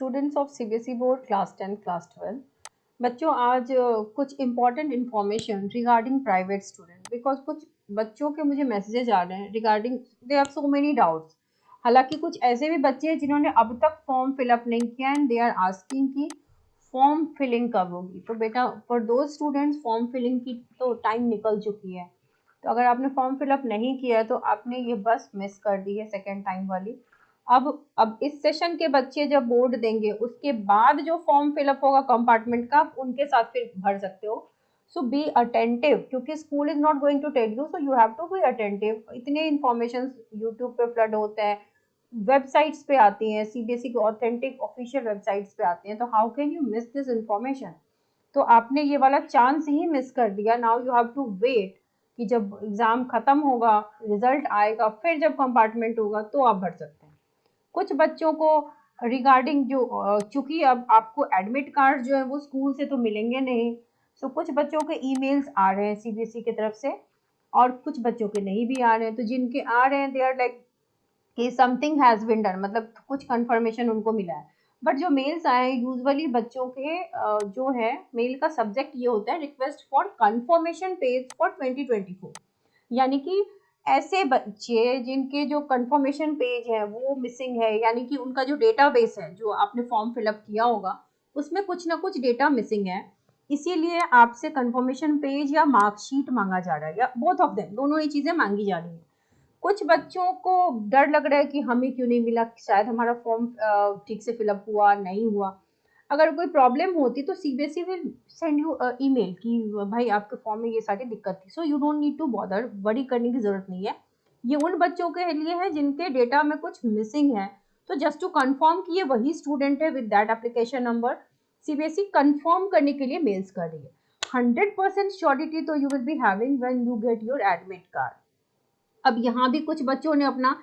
Students of CBSE board class 10 class 12 बच्चों आज कुछ important information regarding private student because कुछ बच्चों के मुझे मैसेजेस आ रहे हैं regarding they have so many doubts. हालांकि कुछ ऐसे भी बच्चे हैं जिन्होंने अब तक फॉर्म फिलअप नहीं किया एंड दे आर आस्किंग कि फॉर्म फिलिंग कब होगी। तो बेटा फॉर दो स्टूडेंट्स फॉर्म फिलिंग की तो टाइम निकल चुकी है। तो अगर आपने फॉर्म फिलअप नहीं किया है तो आपने ये बस मिस कर दी है सेकेंड टाइम वाली। अब इस सेशन के बच्चे जब बोर्ड देंगे उसके बाद जो फॉर्म फिलअप होगा कंपार्टमेंट का उनके साथ फिर भर सकते हो। सो बी अटेंटिव क्योंकि school is not going to tell you, so you have to be attentive. इतने इन्फॉर्मेशन यूट्यूब पे फ्लड होते हैं, वेबसाइट्स पे आती हैं, सीबीएसई की ऑथेंटिक ऑफिशियल वेबसाइट्स पे आती हैं, तो how can you miss this information. तो आपने ये वाला चांस ही मिस कर दिया। Now you have to wait कि जब एग्जाम खत्म होगा, रिजल्ट आएगा, फिर जब कंपार्टमेंट होगा तो आप भर सकते हैं। कुछ बच्चों को रिगार्डिंग जो चूंकि अब आपको एडमिट कार्ड जो है वो स्कूल से तो मिलेंगे नहीं, सो कुछ बच्चों के ईमेल्स आ रहे हैं सीबीएसई की तरफ से और कुछ बच्चों के नहीं भी आ रहे हैं। तो जिनके आ रहे हैं दे आर लाइक कि समथिंग हैज बीन डन, मतलब कुछ कंफर्मेशन उनको मिला है। बट जो मेल्स आए हैं यूजुअली बच्चों के जो है मेल का सब्जेक्ट ये होता है request for confirmation page for 2024। यानी कि ऐसे बच्चे जिनके जो कंफर्मेशन पेज है वो मिसिंग है, यानी कि उनका जो डेटाबेस है जो आपने फॉर्म फिलअप किया होगा उसमें कुछ ना कुछ डेटा मिसिंग है, इसीलिए आपसे कंफर्मेशन पेज या मार्कशीट मांगा जा रहा है, या बोथ ऑफ देम, दोनों ही चीजें मांगी जा रही है। कुछ बच्चों को डर लग रहा है कि हमें क्यों नहीं मिला, शायद हमारा फॉर्म ठीक से फिलअप हुआ नहीं हुआ। अगर कोई प्रॉब्लम होती तो CBSE will send you email कि भाई आपके फॉर्म में ये सारी दिक्कत थी, so you don't need to bother, worry करने की जरूरत नहीं है। ये उन बच्चों के लिए है जिनके डेटा में कुछ मिसिंग है। तो जस्ट टू कंफर्म कि ये वही स्टूडेंट है with that application number, CBSE confirm करने के लिए मेल्स कर रही है। 100% श्योरिटी तो you will be having when you get your admit card. अब यहाँ भी कुछ बच्चों ने अपना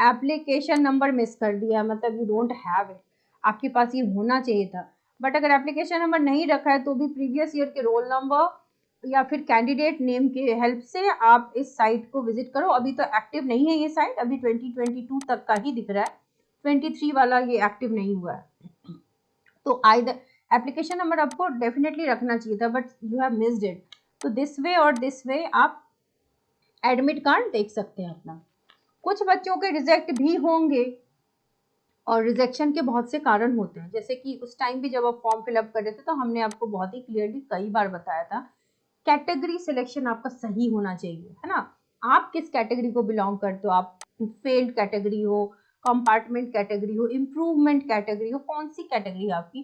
एप्लीकेशन नंबर मिस कर दिया, मतलब यू डोंट हैव इट, आपके पास ये होना चाहिए था। बट अगर एप्लीकेशन नंबर नहीं रखा है तो भी प्रीवियस ईयर के रोल नंबर या फिर कैंडिडेट नेम के हेल्प से आप इस साइट को विजिट करो। अभी तो एक्टिव नहीं है ये साइट, अभी 2022 तक का ही दिख रहा है, 23 वाला ये एक्टिव नहीं हुआ है। तो आइदर एप्लीकेशन नंबर आपको डेफिनेटली रखना चाहिए था but you have missed it. तो दिस वे और दिस वे आप एडमिट कार्ड देख सकते हैं अपना। कुछ बच्चों के रिजेक्ट भी होंगे और रिजेक्शन के बहुत से कारण होते हैं, जैसे कि उस टाइम भी जब आप फॉर्म फिलअप कर रहे थे तो हमने आपको बहुत ही क्लियरली कई बार बताया था कैटेगरी सिलेक्शन आपका सही होना चाहिए, है ना। आप किस कैटेगरी को बिलोंग करते हो, आप फेल्ड कैटेगरी हो, कंपार्टमेंट कैटेगरी हो, इम्प्रूवमेंट कैटेगरी हो, कौन सी कैटेगरी आपकी।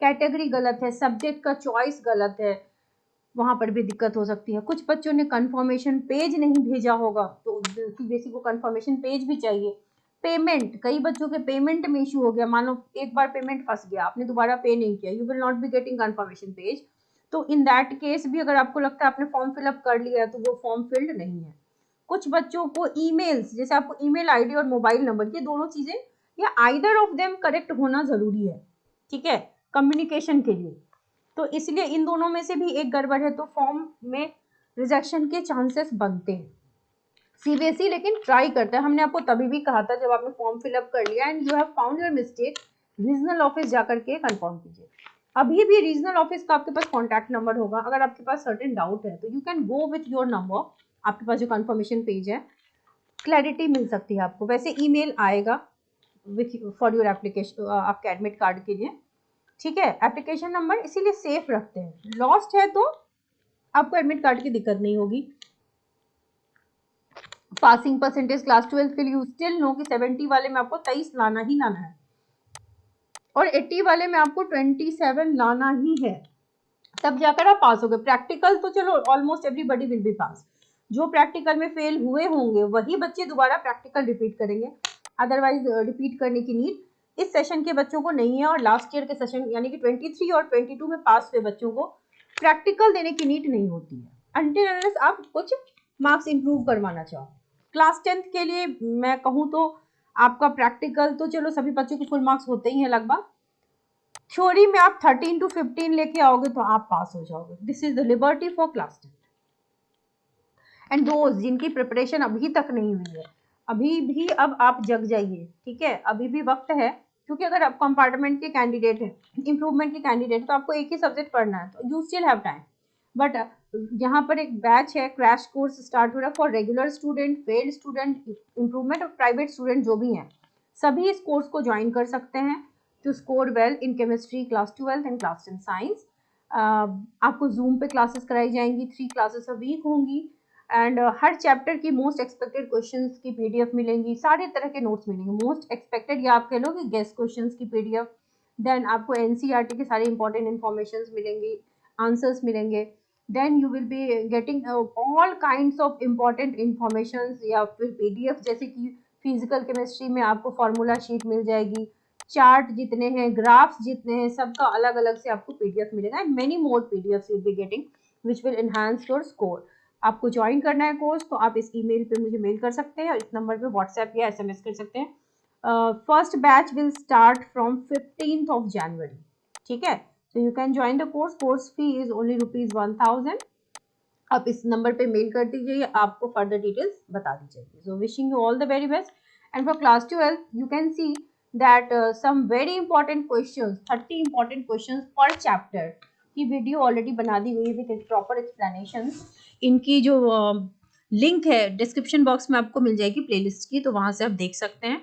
कैटेगरी गलत है, सब्जेक्ट का चॉइस गलत है, वहां पर भी दिक्कत हो सकती है। कुछ बच्चों ने कंफर्मेशन पेज नहीं भेजा होगा तो सीबीएसई को कंफर्मेशन पेज भी चाहिए। पेमेंट, कई बच्चों के पेमेंट में इशू हो गया, मानो एक बार पेमेंट फंस गया, आपने दोबारा पे नहीं किया, you will not be getting confirmation page. तो इन दैट केस भी अगर आपको लगता है आपने फॉर्म फिलअप कर लिया तो वो फॉर्म फिल्ड नहीं है। कुछ बच्चों को ईमेल्स, जैसे आपको ईमेल आईडी और मोबाइल नंबर, ये दोनों चीजें या आइदर ऑफ देम करेक्ट होना जरूरी है, ठीक है, कम्युनिकेशन के लिए। तो इसलिए इन दोनों में से भी एक गड़बड़ है तो फॉर्म में रिजेक्शन के चांसेस बनते हैं। सीबीएसई लेकिन ट्राई करता है, हमने आपको तभी भी कहा था जब आपने फॉर्म फिलअप कर लिया and you have found your mistake, regional office जाकर के कंफर्म कीजिए। अभी भी रीजनल ऑफिस का आपके पास कॉन्टैक्ट नंबर होगा, अगर आपके पास सर्टेन डाउट है तो you can go with your number, आपके पास जो कंफर्मेशन पेज है, क्लैरिटी मिल सकती है आपको। वैसे ईमेल आएगा विथ फॉर योर एप्लीकेशन आपके एडमिट कार्ड के लिए, ठीक है। एप्लीकेशन नंबर इसीलिए सेफ रखते हैं, लॉस्ट है तो आपको एडमिट कार्ड की दिक्कत नहीं होगी। पासिंग परसेंटेज क्लास 12 के लिए यू स्टिल नो कि 70 वाले में आपको 23 लाना ही लाना है और 80 वाले में आपको 27 लाना ही है, तब जाकर आप पास हो गए। प्रैक्टिकल तो चलो ऑलमोस्ट एवरीबडी विल बी पास, जो प्रैक्टिकल में फेल हुए होंगे वही बच्चे दोबारा प्रैक्टिकल रिपीट करेंगे, अदरवाइज रिपीट करने की नीड इस सेशन के बच्चों को नहीं है। और लास्ट ईयर के सेशन यानी कि 23 और 22 में पास हुए बच्चों को प्रैक्टिकल देने की नीड नहीं होती है अनटिल अनलेस आप कुछ मार्क्स इंप्रूव करवाना चाहो। क्लास 10th के लिए मैं कहूँ तो आपका प्रैक्टिकल तो चलो सभी बच्चों के फुल मार्क्स होते ही हैं लगभग, थ्योरी में आप 13 to 15 लेके आओगे तो आप पास हो जाओगे। This is the liberty for class 10 and those जिनकी प्रिपरेशन अभी तक नहीं हुई है, अभी भी अब आप जग जाइए, ठीक है, अभी भी वक्त है क्योंकि अगर आप कंपार्टमेंट के कैंडिडेट हैं, इम्प्रूवमेंट के कैंडिडेट, तो आपको एक ही सब्जेक्ट पढ़ना है, तो you still have time. But यहाँ पर एक बैच है, क्रैश कोर्स स्टार्ट हो रहा है for regular student, failed student, improvement और प्राइवेट स्टूडेंट जो भी हैं, सभी इस कोर्स को ज्वाइन कर सकते हैं to score well in chemistry class 12 and class 10 science. आपको जूम पे क्लासेस कराई जाएंगी, 3 क्लासेस अ वीक होंगी, एंड हर चैप्टर की मोस्ट एक्सपेक्टेड क्वेश्चंस की पीडीएफ मिलेंगी, सारे तरह के नोट्स मिलेंगे, मोस्ट एक्सपेक्टेड या आप कह लो कि गेस्ट क्वेश्चंस की पीडीएफ। देन आपको एनसीईआरटी के सारे इंपॉर्टेंट इन्फॉर्मेशन मिलेंगी, आंसर्स मिलेंगे। Then you will be getting all kinds of important information या फिर पीडीएफ, जैसे कि फिजिकल केमिस्ट्री में आपको फॉर्मूला शीट मिल जाएगी, चार्ट जितने हैं, ग्राफ्स जितने हैं, सबका अलग अलग से आपको पीडीएफ मिलेगा, and many more PDF you will be getting which will enhance your score. आपको ज्वाइन करना है कोर्स तो आप इस ईमेल पे मुझे मेल कर सकते हैं, इस नंबर पे व्हाट्सएप या एसएमएस कर सकते हैं। First batch will start from 15th of January, ठीक है। So you can join the course, course fee is only ₹1000। आप इस नंबर पे मेल कर दीजिए, आपको फर्दर डिटेल्स बता दी जाएगी। So wishing you all the very best. And for class 12 you can see that some very important questions, 30 important questions per chapter की video already बना दी हुई है विद प्रॉपर एक्सप्लेनेशन। इनकी जो लिंक है डिस्क्रिप्शन बॉक्स में आपको मिल जाएगी प्लेलिस्ट की, तो वहां से आप देख सकते हैं।